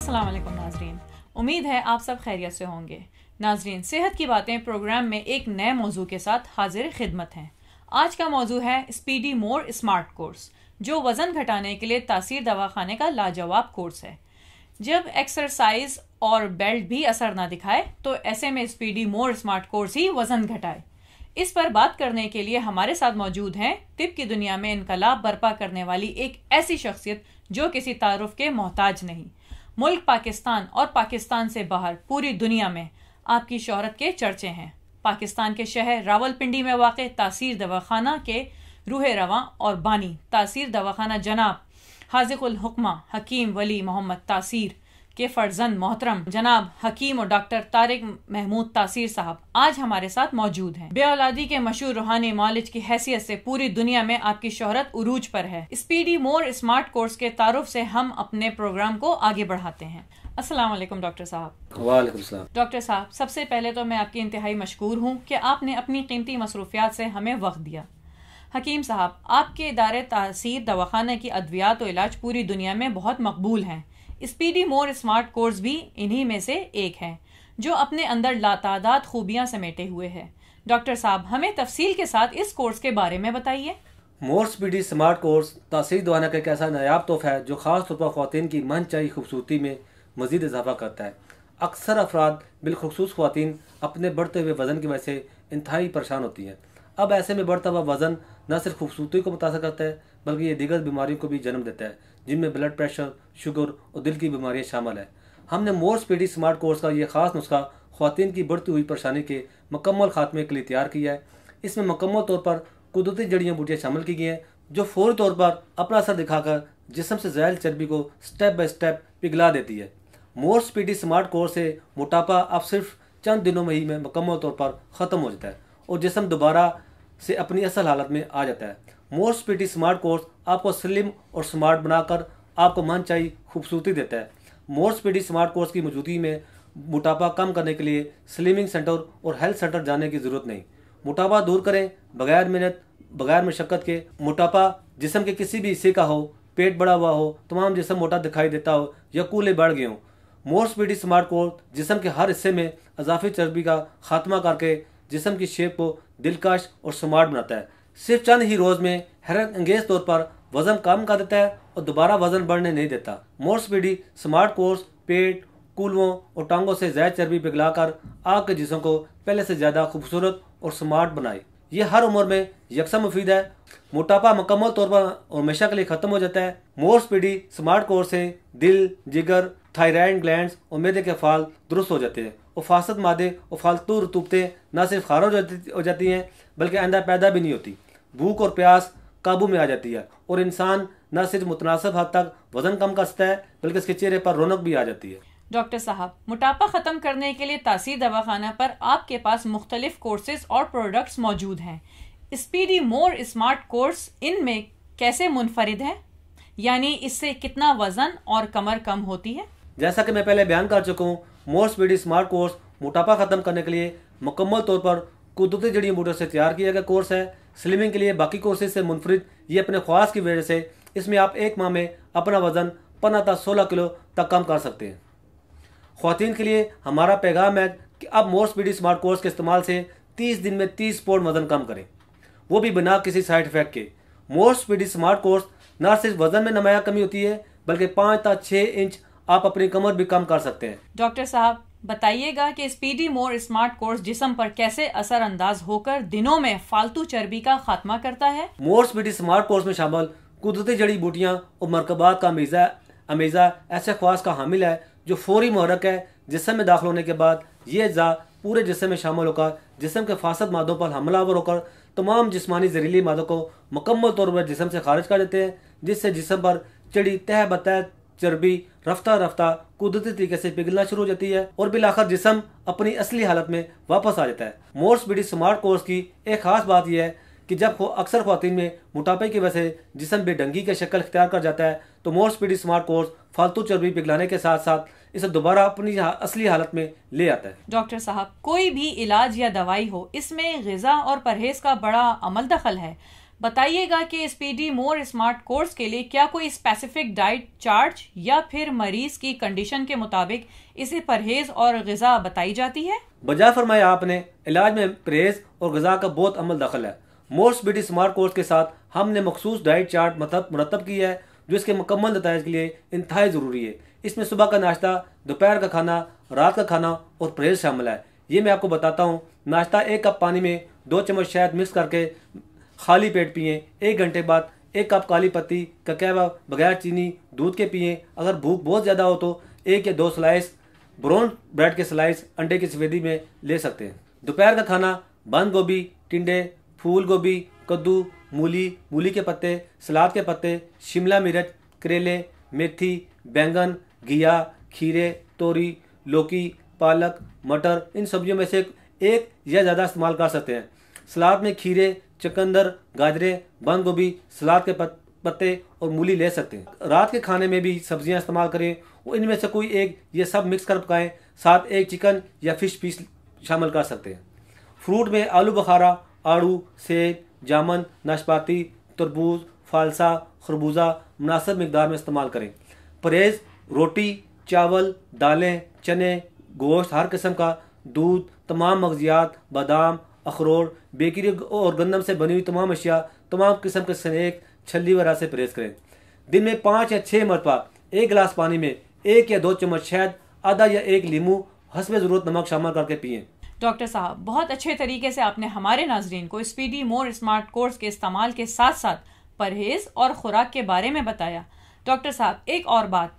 अस्सलाम वालेकुम नाजरीन, उम्मीद है आप सब खैरियत से होंगे। नाजरीन, सेहत की बातें प्रोग्राम में एक नए मौजू के साथ हाजिर खिदमत हैं। आज का मौजू है स्पीडी मोर स्मार्ट कोर्स, जो वज़न घटाने के लिए तासीर दवाखाने का लाजवाब कोर्स है। जब एक्सरसाइज और बेल्ट भी असर ना दिखाए तो ऐसे में स्पीडी मोर स्मार्ट कोर्स ही वज़न घटाए। इस पर बात करने के लिए हमारे साथ मौजूद हैं तिब की दुनिया में इनकलाब बर्पा करने वाली एक ऐसी शख्सियत जो किसी तारुफ के मोहताज नहीं। मुल्क पाकिस्तान और पाकिस्तान से बाहर पूरी दुनिया में आपकी शोहरत के चर्चे हैं। पाकिस्तान के शहर रावलपिंडी में वाक़ तासीर दवाखाना के रूह रवां और बानी तासीर दवाखाना जनाब हाज़िक़ुल हुक्मा हकीम वली मोहम्मद तासीर के फर्जंद मोहतरम जनाब हकीम और डॉक्टर तारिक महमूद तासीर साहब आज हमारे साथ मौजूद हैं। बेऔलादी के मशहूर रूहानी मौलिज की हैसियत से पूरी दुनिया में आपकी शोहरत उरूज पर है। स्पीडी मोर स्मार्ट कोर्स के तारुफ से हम अपने प्रोग्राम को आगे बढ़ाते हैं। अस्सलाम वालेकुम डॉक्टर साहब। वालेकुम सलाम। डॉक्टर साहब, सबसे पहले तो मैं आपकी इंतहाई मशकूर हूँ कि आपने अपनी कीमती मसरूफियात से हमें वक्त दिया। हकीम साहब, आपके इदारे तासीर दवाखाने की अद्वियात और इलाज पूरी दुनिया में बहुत मकबूल हैं। स्पीडी मोर स्मार्ट कोर्स भी इन्हीं में से एक है जो अपने अंदर लातादाद खूबियां समेटे हुए है। डॉक्टर साहब, हमें तफसील के साथ इस कोर्स के बारे में बताइए। मोर स्पीडी स्मार्ट कोर्स तासीर दवाखाना का एक ऐसा नायाब तोहफा है जो ख़ास तौर पर ख़वातीन की मनचाही खूबसूरती में मज़ीद इजाफा करता है। अक्सर अफराद बिलखुसूस ख़वातीन अपने बढ़ते हुए वज़न की वजह से इंतहाई परेशान होती हैं। अब ऐसे में बढ़ता हुआ वज़न न सिर्फ खूबसूरती को मुतासर करता है बल्कि ये दीगर बीमारियों को भी जन्म देता है, जिनमें ब्लड प्रेशर, शुगर और दिल की बीमारियां शामिल है। हमने मोर स्पीडी स्मार्ट कोर्स का ये खास नुस्खा ख़वातीन की बढ़ती हुई परेशानी के मुकम्मल खात्मे के लिए तैयार किया है। इसमें मुकम्मल तौर पर कुदरती जड़ियाँ बूटियाँ शामिल की गई हैं जो फौरी तौर पर अपना असर दिखाकर जिस्म से ज़ायल चर्बी को स्टेप बाय स्टेप पिघला देती है। मोर स्पीडी स्मार्ट कोर्स से मोटापा अब सिर्फ चंद दिनों में ही में मुकम्मल तौर पर ख़त्म हो जाता है और जिस्म दोबारा से अपनी असल हालत में आ जाता है। मोर स्पीडी स्मार्ट कोर्स आपको स्लिम और स्मार्ट बनाकर आपको मनचाही खूबसूरती देता है। मोर स्पीडी स्मार्ट कोर्स की मौजूदगी में मोटापा कम करने के लिए स्लिमिंग सेंटर और हेल्थ सेंटर जाने की ज़रूरत नहीं। मोटापा दूर करें बगैर मेहनत, बगैर मशक्क़त के। मोटापा जिस्म के किसी भी हिस्से का हो, पेट बड़ा हुआ हो, तमाम जिस्म मोटा दिखाई देता हो या कूल्हे बढ़ गए हों, मोर स्पीडी स्मार्ट कोर्स जिस्म के हर हिस्से में इजाफी चर्बी का खात्मा करके जिस्म की शेप को दिलकश और स्मार्ट बनाता है। सिर्फ चंद ही रोज़ में हैरत अंगेज तौर पर वज़न कम कर देता है और दोबारा वज़न बढ़ने नहीं देता। मोर स्पीडी स्मार्ट कोर्स पेट, कूल्हों और टांगों से ज़ायद चर्बी पिघलाकर आपके जिस्म को पहले से ज़्यादा खूबसूरत और स्मार्ट बनाए। ये हर उम्र में यकसा मुफीद है। मोटापा मुकम्मल तौर पर और हमेशा के लिए ख़त्म हो जाता है। मोर स्पीडी स्मार्ट कोर्स से दिल, जिगर, थायराइड ग्लैंड्स और मैदे के फाल दुरुस्त हो जाते हैं और फासद मादे और फालतू रतूबतें न सिर्फ खारिज हो जाती हैं बल्कि आइंदा पैदा भी नहीं होती। भूख और प्यास काबू में आ जाती है और इंसान न सिर्फ मुतनासिब हद तक वजन कम कर सकता है बल्कि उसके चेहरे पर रौनक भी आ जाती है। डॉक्टर साहब, मोटापा ख़त्म करने के लिए तासीर दवाखाना पर आपके पास मुख्तलिफ कोर्सेज और प्रोडक्ट्स मौजूद हैं। स्पीडी मोर स्मार्ट कोर्स इनमें कैसे मुनफरिद है, यानी इससे कितना वजन और कमर कम होती है? जैसा कि मैं पहले बयान कर चुका हूँ, मोर स्पीडी स्मार्ट कोर्स मोटापा ख़त्म करने के लिए मुकम्मल तौर पर कुदरती जड़ी बूटियों से तैयार किया गया कोर्स है। स्लिमिंग के लिए बाकी कोर्सेज से मुनफरिद ये अपने ख्वास की वजह से इसमें आप एक माह में अपना वज़न 15 से 16 किलो तक कम कर सकते हैं। ख्वातीन के लिए हमारा पैगाम है कि अब मोर स्पीडी स्मार्ट कोर्स के इस्तेमाल से 30 दिन में 30 पाउंड वज़न कम करें, वो भी बिना किसी साइड इफ़ेक्ट के। मोर स्पीडी स्मार्ट कोर्स न सिर्फ वज़न में नुमाया कमी होती है बल्कि 5 से 6 इंच आप अपनी कमर भी कम कर सकते हैं। डॉक्टर साहब, बताइएगा कि स्पीडी मोर स्मार्ट कोर्स जिस्म पर कैसे असर अंदाज होकर दिनों में फालतू चर्बी का खात्मा करता है? मोर स्पीडी स्मार्ट कोर्स में शामिल कुदरती जड़ी बूटियाँ और मरकबात का अमेज़ा ऐसे ख्वास का हामिल है जो फौरी मुहर्रक है। जिस्म में दाखिल होने के बाद ये अज़ा पूरे जिस्म में शामिल होकर जिस्म के फासद मादों पर हमलावर होकर तमाम जिस्मानी जहरीली मादों को मुकम्मल तौर पर जिस्म से खारिज कर देते हैं, जिससे जिस्म पर चढ़ी तह बतह चर्बी रफ्ता रफ्ता कुदरती तरीके से पिघलना शुरू हो जाती है और बिलाखिर जिस्म अपनी असली हालत में वापस आ जाता है। मोर स्पीडी स्मार्ट कोर्स की एक खास बात यह है कि जब अक्सर ख्वातीन में मोटापे की वजह से जिस्म बेढंगी की शक्ल इख्तियार कर जाता है तो मोर स्पीडी स्मार्ट कोर्स फालतू चर्बी पिघलाने के साथ साथ इसे दोबारा अपनी असली हालत में ले आता है। डॉक्टर साहब, कोई भी इलाज या दवाई हो, इसमें ग़िज़ा और परहेज का बड़ा अमल दखल है। बताइएगा कि स्पीडी मोर स्मार्ट कोर्स के लिए क्या कोई स्पेसिफिक डाइट चार्ट या फिर मरीज की कंडीशन के मुताबिक इसे परहेज और ग़िज़ा बताई जाती है? बजा फरमाया आपने, इलाज में परहेज और ग़िज़ा का बहुत अमल दखल है। मोर स्पीडी स्मार्ट कोर्स के साथ हमने मखसूस डाइट चार्ट मुरतब किया है जो इसके मुकम्मल नताइज के लिए इंतहाई ज़रूरी है। इसमें सुबह का नाश्ता, दोपहर का खाना, रात का खाना और परहेज शामिल है। ये मैं आपको बताता हूँ। नाश्ता 1 कप पानी में 2 चम्मच शहद मिक्स करके खाली पेट पिएं। 1 घंटे बाद 1 कप काली पत्ती का कहवा बगैर चीनी दूध के पिएं। अगर भूख बहुत ज़्यादा हो तो 1 या 2 स्लाइस ब्राउन ब्रेड के स्लाइस अंडे की सफेदी में ले सकते हैं। दोपहर का खाना बंद गोभी, टिंडे, फूल गोभी, कद्दू, मूली के पत्ते, सलाद के पत्ते, शिमला मिर्च, करेले, मेथी, बैंगन, घिया, खीरे, तोरी, लौकी, पालक, मटर, इन सब्जियों में से एक या ज़्यादा इस्तेमाल कर सकते हैं। सलाद में खीरे, चुकंदर, गाजरें, बंद गोभी, सलाद के पत्ते और मूली ले सकते हैं। रात के खाने में भी सब्जियां इस्तेमाल करें और इनमें से कोई एक ये सब मिक्स कर पकाएं। साथ एक चिकन या फिश पीस शामिल कर सकते हैं। फ्रूट में आलू बुखारा, आड़ू, सेब, जामुन, नाशपाती, तरबूज, फालसा, खरबूजा मुनासिब मिकदार में इस्तेमाल करें। परहेज रोटी, चावल, दालें, चने, गोश्त हर किस्म का, दूध, तमाम मगजियात, बादाम, अखरोट, बेकरी और गंदम से बनी हुई तमाम अशिया, तमाम किस्म के स्नैक, छल्ली वगैरह से परहेज करें। दिन में 5 या 6 मरतबा 1 गिलास पानी में 1 या 2 चम्मच शहद, आधा या 1 लीमू, हस्बे ज़रूरत नमक शामिल करके पिएं। डॉक्टर साहब, बहुत अच्छे तरीके से आपने हमारे नाजरीन को स्पीडी मोर स्मार्ट कोर्स के इस्तेमाल के साथ साथ परहेज और खुराक के बारे में बताया। डॉक्टर साहब, एक और बात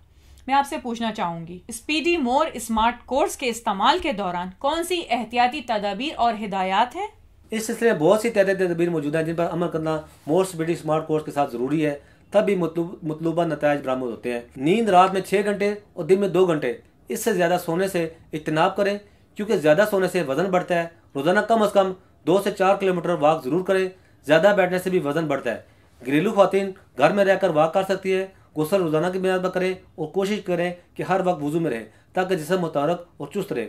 मैं आपसे पूछना चाहूंगी, स्पीडी मोर स्मार्ट कोर्स के इस्तेमाल के दौरान कौन सी एहतियाती तदाबीर और हिदायत हैं? इस सिलसिले में बहुत सी एहतियाती तदबीर मौजूद हैं जिन पर अमल करना मोर स्पीडी स्मार्ट कोर्स के साथ ज़रूरी है, तभी मतलूबा नताइज बरामद होते हैं। नींद रात में 6 घंटे और दिन में 2 घंटे, इससे ज़्यादा सोने से इज्तनाब करें क्योंकि ज़्यादा सोने से वज़न बढ़ता है। रोज़ाना कम अज़ कम 2 से 4 किलोमीटर वॉक ज़रूर करें। ज़्यादा बैठने से भी वज़न बढ़ता है। घरेलू ख़वातीन घर में रहकर वॉक कर सकती है। गुस्ल रोज़ाना की बुनियाद पर करें और कोशिश करें कि हर वक्त वुज़ू में रहे ताकि जिस्म मुतहरक और चुस्त रहे।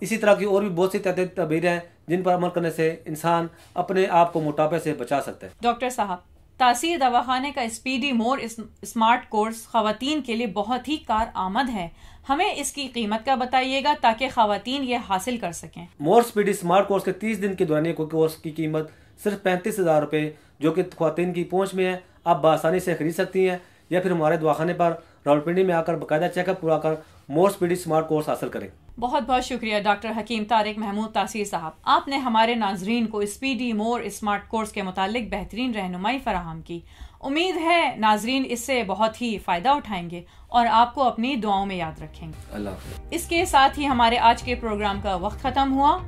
इसी तरह की और भी बहुत सी तदबीरें हैं जिन पर अमल करने से इंसान अपने आप को मोटापे से बचा सकता है। डॉक्टर साहब, तासीर दवाखाने का स्पीडी मोर स्मार्ट कोर्स ख़वातीन के लिए बहुत ही कार आमद है। हमें इसकी कीमत का बताइएगा ताकि ख़वातीन ये हासिल कर सकें। मोर स्पीडी स्मार्ट कोर्स के 30 दिन के दौरान कोर्स की कीमत सिर्फ 35,000 रुपये, जो कि ख़वातीन की पहुँच में है। आप बआसानी से खरीद सकती हैं या फिर हमारे दवाखाने पर रावलपिंडी में आकर बाकायदा चेकअप पूरा कर मोर स्पीडी स्मार्ट कोर्स हासिल करें। बहुत बहुत शुक्रिया डॉक्टर हकीम तारिक महमूद तासीर साहब, आपने हमारे नाजरीन को स्पीडी मोर स्मार्ट कोर्स के मुतालिक बेहतरीन रहनुमाई फराहम की। उम्मीद है नाजरीन इससे बहुत ही फ़ायदा उठाएंगे और आपको अपनी दुआओं में याद रखेंगे। अल्लाह। इसके साथ ही हमारे आज के प्रोग्राम का वक्त ख़त्म हुआ।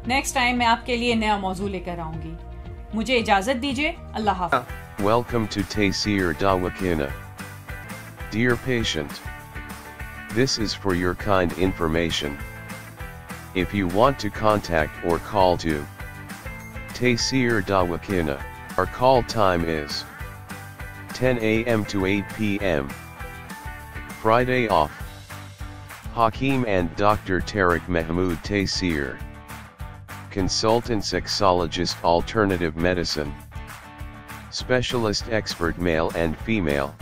नेक्स्ट टाइम मैं आपके लिए नया मौजू लेकर आऊँगी। मुझे इजाज़त दीजिए। अल्लाह हाफ़िज़। Welcome to Taysir Dawakina. Dear patient, this is for your kind information. If you want to contact or call to Taysir Dawakina, our call time is 10 a.m. to 8 p.m. Friday off. Hakeem and Dr. Tariq Mahmood Taysir, Consultant Sexologist Alternative Medicine, Specialist Expert Male and Female,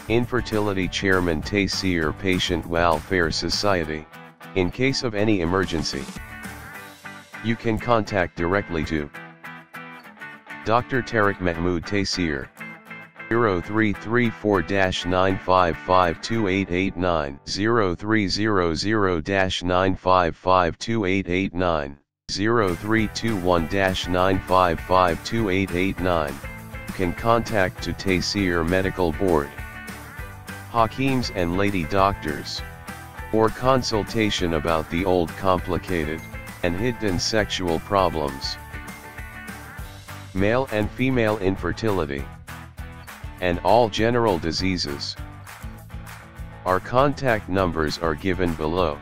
Infertility Chairman Taysir Patient Welfare Society. In case of any emergency, you can contact directly to Dr. Tariq Mahmood Taysir, 0334-9552889, 0300-9552889, 0321-9552889. You can contact to Taysir Medical Board, Hakeems and Lady Doctors, or consultation about the old complicated and hidden sexual problems, male and female infertility, and all general diseases. Our contact numbers are given below.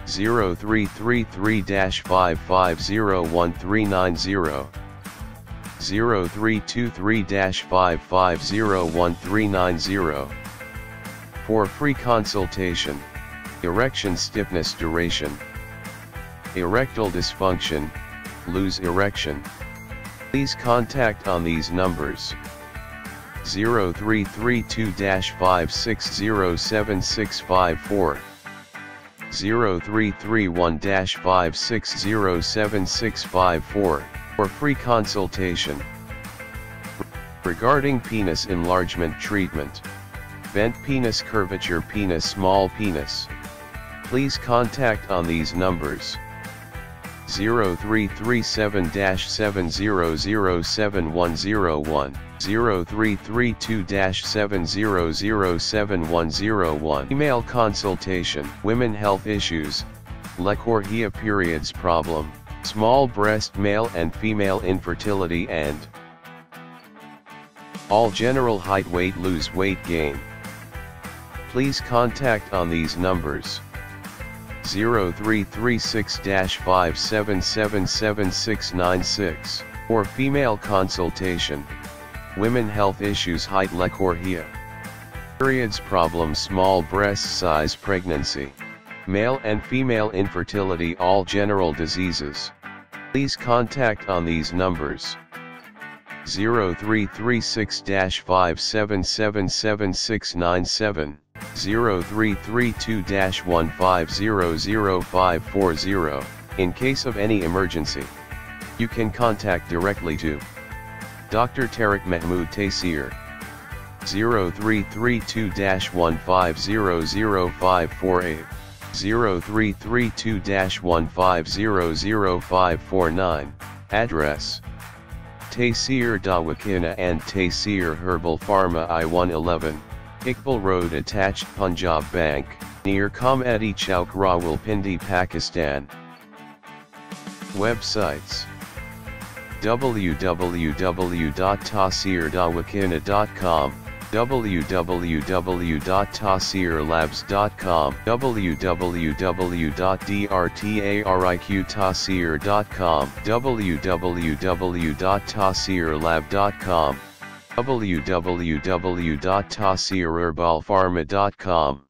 0333-5501390, 0323-5501390. For free consultation, erection stiffness duration, erectile dysfunction, loose erection, Please contact on these numbers: 0332-5607654, 0331-5607654, for free consultation. Regarding penis enlargement treatment, bent penis, curvature penis, small penis, please contact on these numbers: 0337-7007101, 0332-7007101. Email consultation: women health issues, leukorrhea, periods problem, small breast, male and female infertility, and all general height, weight, lose, weight gain. Please contact on these numbers: 0336-5777696, or female consultation, women health issues, height, leukorrhea, periods problem, small breast size, pregnancy, male and female infertility, all general diseases. Please contact on these numbers: 0336-5777697, 0332-1500540. In case of any emergency, you can contact directly to Dr. Tariq Mahmood Taseer, 0332-1500548, 0332-1500549, address Taseer Dawakana and Taseer Herbal Pharma, I-111, Iqbal Road, attached Punjab Bank, near Comedy Chowk, Rawalpindi, Pakistan. Websites: www.taseerdawakana.com, www.taseerlabs.com, www.drtariqtaseer.com, www.taseerlab.com, www.taseerherbalpharma.com.